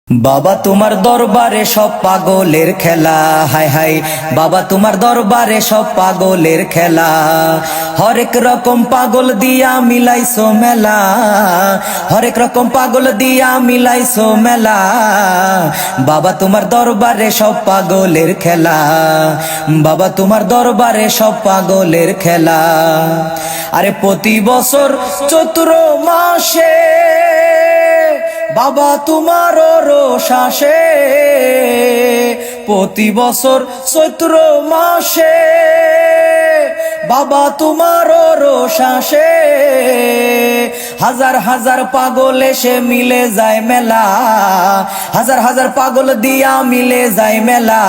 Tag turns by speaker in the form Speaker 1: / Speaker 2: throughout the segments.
Speaker 1: বাবা তোমার দরবারে সব পাগলের খেলা, হায় হায় বাবা তোমার দরবারে সব পাগলের খেলা। হরেক রকম পাগল দিয়া মিলাইছো মেলা, হরেক রকম পাগল দিয়া মিলাইছো মেলা। বাবা তোমার দরবারে সব পাগলের খেলা, বাবা তোমার দরবারে সব পাগলের খেলা। আরে প্রতি বছর চৈত্র মাসে বাবা তোমার রোষ আসে, প্রতি বছর চৈত্র মাসে বাবা তোমার রোষ আসে। হাজার হাজার পাগল এসে মিলে যায় মেলা, হাজার হাজার পাগল দিয়া মিলে যায় মেলা।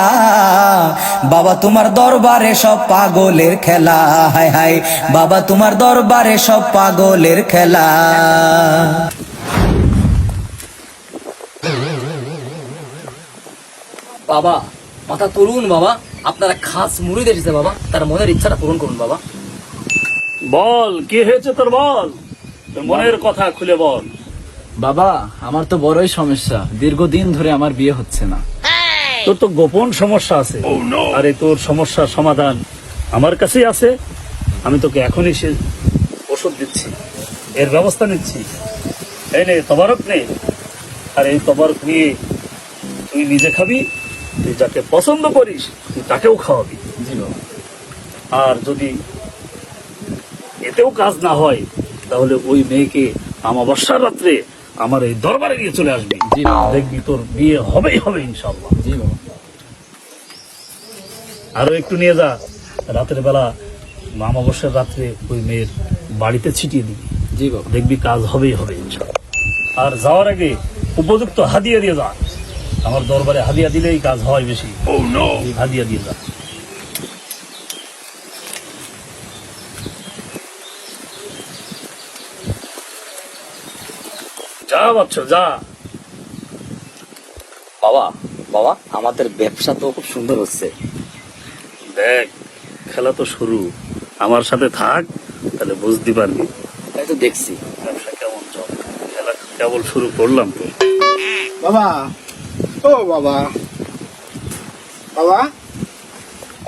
Speaker 1: বাবা তোমার দরবারে সব পাগলের খেলা, হায় হায় বাবা তোমার দরবারে সব পাগলের খেলা।
Speaker 2: বাবা মাথা তুলুন বাবা, আপনারা খাস মুড়ি এসেছে বাবা, তার মনের ইচ্ছাটা পূরণ করুন বাবা।
Speaker 3: বল কি হয়েছে তোর, বল তোর মনের কথা খুলে বল।
Speaker 4: বাবা আমার তো বড়ই সমস্যা, দীর্ঘদিন ধরে আমার বিয়ে হচ্ছে না।
Speaker 3: তোর তো গোপন সমস্যা আছে, আরে তোর সমস্যার সমাধান আমার কাছেই আছে। আমি তোকে এখনই সে ওষুধ দিচ্ছি, এর ব্যবস্থা নিচ্ছি। এই নে তবারক নে, আর এই তবারক নিয়ে তুই নিজে খাবি, তুই যাকে পছন্দ করিস তুই তাকেও খাওয়াবি। আর যদি এতেও কাজ না হয় তাহলে ওই মেয়েকে অমাবস্যার রাত্রে আমার এই দরবারে নিয়ে চলে আসবি, দেখবি তোর বিয়ে হবেই হবে ইনশাল্লাহ। আরো একটু নিয়ে যা, রাতের বেলা অমাবস্যার রাত্রে ওই মেয়ের বাড়িতে ছিটিয়ে দিবি, দেখবি কাজ হবেই হবে ইনশাল্লাহ। আর যাওয়ার আগে উপযুক্ত হাদিয়া দিয়ে যা, আমার দরবারে হাদিয়া দিলেই কাজ হয় বেশি। হাদিয়া দিয়ে যা। যা বাচ্চা যা।
Speaker 2: বাবা বাবা আমাদের ব্যবসা তো খুব সুন্দর হচ্ছে।
Speaker 3: দেখ খেলা তো শুরু, আমার সাথে থাক তাহলে বুঝতে পারবি
Speaker 2: তাই তো দেখছি।
Speaker 3: ব্যবসা কেমন চলে। খেলা কেবল শুরু করলাম তো।
Speaker 5: বাবা, ও বাবা, বাবা,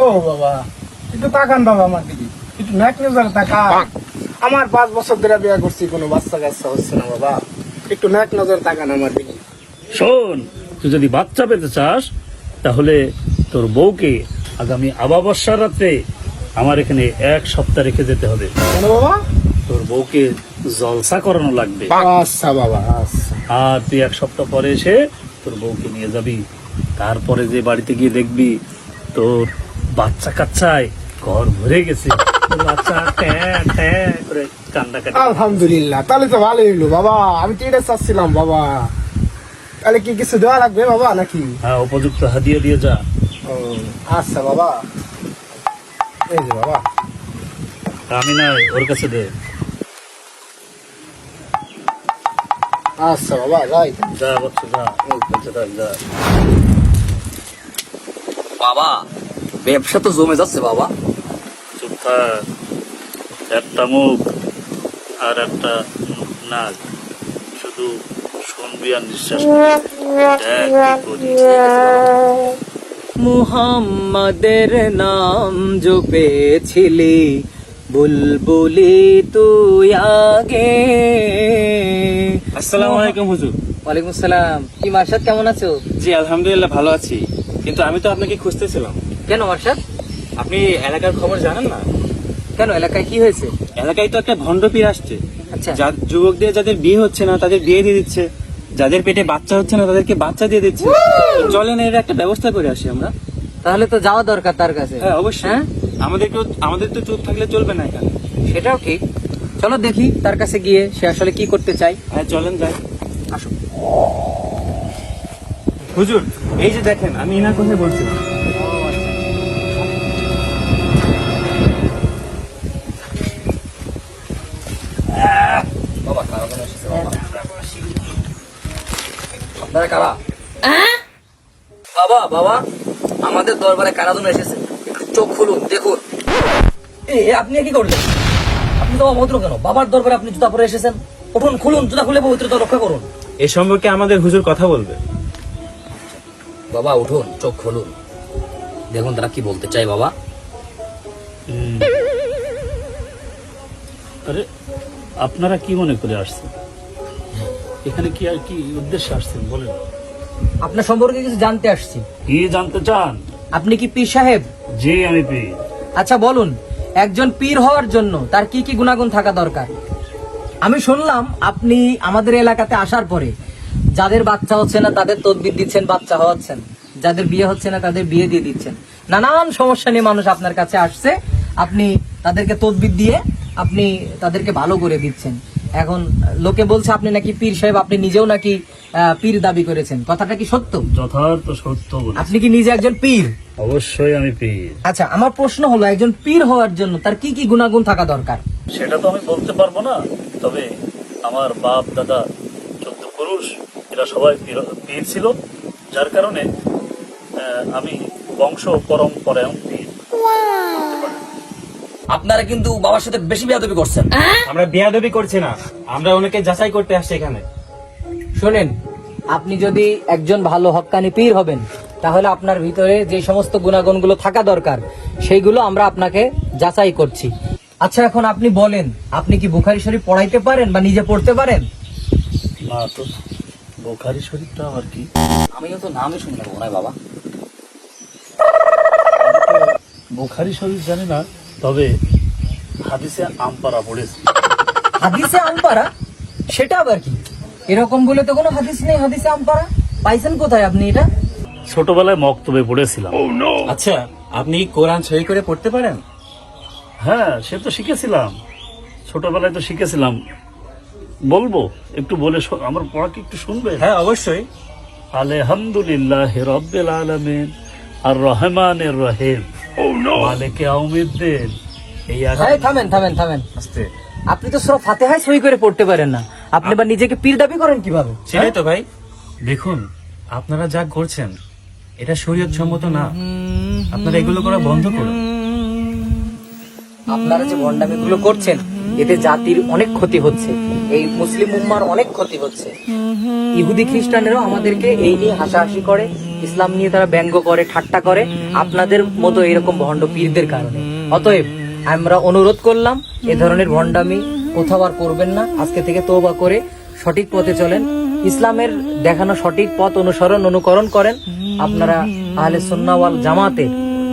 Speaker 5: ও বাবা, একটু তাকান বাবা আমার দিকে, একটু নাক নজর তাকান। আমার 5 বছর ধরে বিয়ে করছি, কোনো বাচ্চা কাচ্চা হচ্ছে না বাবা, একটু নাক নজর তাকান আমার দিকে।
Speaker 3: শোন, তুই যদি বাচ্চা পেতে চাস তাহলে তোর বউকে আগামী অমাবস্যার রাত্রে আমার এখানে 1 সপ্তাহ রেখে যেতে হবে।
Speaker 5: কেন বাবা?
Speaker 3: তোর বউকে জলসা করানো লাগবে।
Speaker 5: আচ্ছা বাবা, আচ্ছা।
Speaker 3: আর তুই 1 সপ্তাহ পরে এসে তোর বউকে নিয়ে যাবি। তারপরে যে বাড়িতে গিয়ে দেখবি তোর বাচ্চা কাচ্চায় ঘর ভরে গেছে, তোর বাচ্চা ট্যাঁ ট্যাঁ করে কান্নাকাটি।
Speaker 5: আলহামদুলিল্লাহ, তাহলে তো ভালোই হইলো বাবা, আমি তো এটা চাচ্ছিলাম বাবা। তাহলে কি কিছু দেওয়া লাগবে বাবা নাকি?
Speaker 3: হ্যাঁ, উপযুক্ত হাদিয়া দিয়ে যা।
Speaker 5: ও আচ্ছা বাবা, এই যে বাবা।
Speaker 3: আমি না, ওর কাছে দে।
Speaker 5: আচ্ছা বাবা, যাই।
Speaker 3: যা বাচ্চা যা, ওর কাছে রাখ, যা।
Speaker 2: বাবা ব্যবসা তো জমে যাচ্ছে বাবা।
Speaker 3: চুপ থাক, একটা মুখ আর একটা নাক, শুধু শুনবি আর নিঃশ্বাস নিবি।
Speaker 1: মুহাম্মাদের নাম জপেছিলি, বুলবুলি তুই আগে।
Speaker 4: আসসালামু আলাইকুম হুজুর।
Speaker 2: ওয়ালাইকুম আসসালাম। কি মার্শাদ, কেমন আছো?
Speaker 4: জি আলহামদুলিল্লাহ ভালো আছি, কিন্তু আমি তো আপনাকে খুঁজতেছিলাম।
Speaker 2: কেন মার্শাদ?
Speaker 4: আপনি এলাকার খবর জানেন না?
Speaker 2: কেন, এলাকায় কি হয়েছে?
Speaker 4: এলাকায় তো একটা ভণ্ড পীর আসছে,
Speaker 2: আচ্ছা,
Speaker 4: যুবকদের যাদের বিয়ে হচ্ছে না তাদের বিয়ে দিয়ে দিচ্ছে, যাদের পেটে বাচ্চা হচ্ছে না তাদেরকে বাচ্চা দিয়ে দিচ্ছে। চলেন এর একটা ব্যবস্থা করে আসি আমরা।
Speaker 2: তাহলে তো যাওয়া দরকার তার কাছে।
Speaker 4: হ্যাঁ অবশ্যই।
Speaker 2: হ্যাঁ,
Speaker 4: আমাদের তো চুপ থাকলে চলবে না এখানে।
Speaker 2: সেটাও ঠিক। চলো দেখি তার কাছে গিয়ে সে আসলে কি করতে চাই।
Speaker 4: হ্যাঁ চলেন যাই।
Speaker 2: আসো।
Speaker 4: হুজুর এই যে দেখেন, আমি এনার কথা বলছিলাম।
Speaker 2: বাবা কারা যেন এসেছে বাবা। আপনারা কারা? বাবা বাবা আমাদের দরবারে কারা যেন এসেছে, একটু চোখ খুলুন দেখুন। আপনি কি করলেন? আপনি তো অভদ্র কেন? বাবার দরবারে আপনি জুতা পরে এসেছেন। উঠুন, খুলুন, জুতা খুলে পবিত্রতা রক্ষা করুন।
Speaker 4: এ সম্পর্কে আমাদের হুজুর কথা বলবে।
Speaker 2: বাবা উঠুন, চোখ খুলুন, দেখুন তারা কি বলতে চায় বাবা।
Speaker 3: আরে আপনারা কি মনে করে আসছেন এখানে? কি আর কি উদ্দেশ্যে আসছেন বলেন?
Speaker 2: আপনার সম্পর্কে কিছু জানতে আসছি।
Speaker 3: কি জানতে চান?
Speaker 2: আপনি কি পীর সাহেব?
Speaker 3: জি আমি পীর।
Speaker 2: আচ্ছা বলুন, একজন পীর হওয়ার জন্য তার কি কি গুণাগুণ থাকা দরকার? আমি শুনলাম আপনি আমাদের এলাকাতে আসার পরে যাদের বাচ্চা হচ্ছে না তাদের তদবির দিচ্ছেন, বাচ্চা হওয়াচ্ছেন, যাদের বিয়ে হচ্ছে না তাদের বিয়ে দিয়ে দিচ্ছেন। নানান সমস্যা নিয়ে মানুষ আপনার কাছে আসছে, আপনি তাদেরকে তদবির দিয়ে আপনি তাদেরকে ভালো করে দিচ্ছেন। এখন লোকে বলছে আপনি নাকি পীর সাহেব, আপনি নিজেও নাকি পীর দাবি করেছেন, কথাটা কি সত্য?
Speaker 3: যথার্থ সত্য বলে।
Speaker 2: আপনি কি নিজে একজন পীর?
Speaker 3: অবশ্যই আমি পীর।
Speaker 2: আচ্ছা, আমার প্রশ্ন হলো একজন পীর হওয়ার জন্য তার কি কি গুণাগুণ থাকা দরকার?
Speaker 3: সেটা তো আমি বলতে পারবো না, তবে আমার বাপ দাদা 14 পুরুষ এরা সবাই পীর ছিল, যার কারণে আমি বংশ পরম্পরায়ণ পীর।
Speaker 2: আপনারা কিন্তু বাবার সাথে বেশি বেয়াদবি করছেন।
Speaker 4: আমরা বেয়াদবি করছি না, আমরা ওনাকে যাচাই করতে আসছি এখানে।
Speaker 2: শোনেন, আপনি যদি একজন ভালো হক্কানি পীর হবেন তাহলে আপনার ভিতরে যে সমস্ত গুণাগুণগুলো থাকা দরকার সেইগুলো আমরা আপনাকে যাচাই করছি। আচ্ছা, এখন আপনি বলেন, আপনি কি বুখারী শরীফ পড়াইতে পারেন বা নিজে পড়তে পারেন?
Speaker 3: না তো, বুখারী শরীফটা আবার কি?
Speaker 2: আমিও তো নামই শুনলাম মনে হয় বাবা।
Speaker 3: বুখারী শরীফ জানি না, তবে হাদিসে আমপারা পড়েছি।
Speaker 2: হাদিসে আমপারা? সেটা আবার কি? এরকম বলে তো কোনো হাদিস নেই হাদিসে আমপারা। পাইছেন কোথায় আপনি এটা?
Speaker 3: ছোটবেলায় মক্তবে পড়েছিলাম।
Speaker 4: আচ্ছা, আপনি কি কোরআন সহি করে পড়তে পারেন?
Speaker 3: হ্যাঁ, সে তো শিখেছিলাম, ছোটবেলায় তো শিখেছিলাম। বলবো একটু বলে আমার পড়া কি একটু শুনবে?
Speaker 4: হ্যাঁ অবশ্যই।
Speaker 3: আলহামদুলিল্লাহ রাব্বিল আলামিন আর রহমানির রহিম মালিকি ইয়াউমিদ্দিন। এই
Speaker 2: এই থামেন থামেন থামেন,
Speaker 4: আস্তে।
Speaker 2: আপনি তো সূরা ফাতিহায় সই করে পড়তে পারেন না, আপনি বা নিজেকে পীর দাবি করেন কিভাবে?
Speaker 4: সেটাই তো ভাই। দেখুন, আপনারা যা করছেন এটা শরীয়ত সম্মত না। আপনারা এগুলো করা বন্ধ করুন।
Speaker 2: আপনারা যে ভণ্ডামিগুলো করছেন এতে জাতির অনেক ক্ষতি হচ্ছে, এই মুসলিম উম্মার অনেক ক্ষতি হচ্ছে। ইহুদি খ্রিস্টানেরাও আমাদেরকে এই নিয়ে হাসাহাসি করে, ইসলাম নিয়ে তারা ব্যঙ্গ করে, ঠাট্টা করে, আপনাদের মতো এরকম ভণ্ড পীরদের কারণে। অতএব আমরা অনুরোধ করলাম, এ ধরনের ভণ্ডামি কোথাও আর করবেন না। আজকে থেকে তওবা করে সঠিক পথে চলেন, ইসলামের দেখানো সঠিক পথ অনুকরণ করেন। আপনারা আহলে সুন্নাহ ওয়াল জামাতে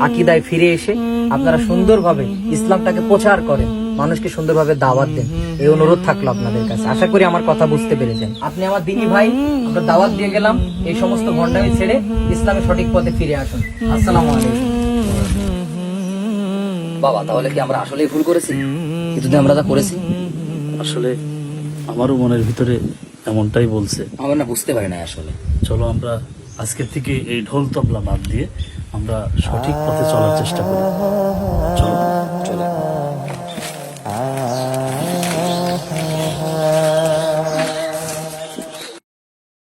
Speaker 2: আকীদায় ফিরে এসে আপনারা সুন্দরভাবে ইসলামটাকে প্রচার করেন, মানুষকে সুন্দরভাবে দাওয়াত দেন। এই অনুরোধ থাকলো আপনাদের কাছে। আশা করি আমার কথা বুঝতে পেরেছেন। আপনি আমার দিনী ভাই, আমরা দাওয়াত দিয়ে গেলাম, এই সমস্ত ভণ্ডামি ছেড়ে ইসলামের সঠিক পথে ফিরে আসুন। আসসালামু আলাইকুম। বাবা, তাহলে কি আমরা আসলেই ভুল করেছি? কিন্তু আমরা যা করেছি
Speaker 3: আসলে আমারও মনের ভিতরে এমনটাই বলছে।
Speaker 2: আমরা না বুঝতে পারি না আসলে।
Speaker 3: চলো আমরা আজকের থেকে এই ঢোল তবলা বাদ দিয়ে আমরা সঠিক পথে চলার চেষ্টা করি। চলো।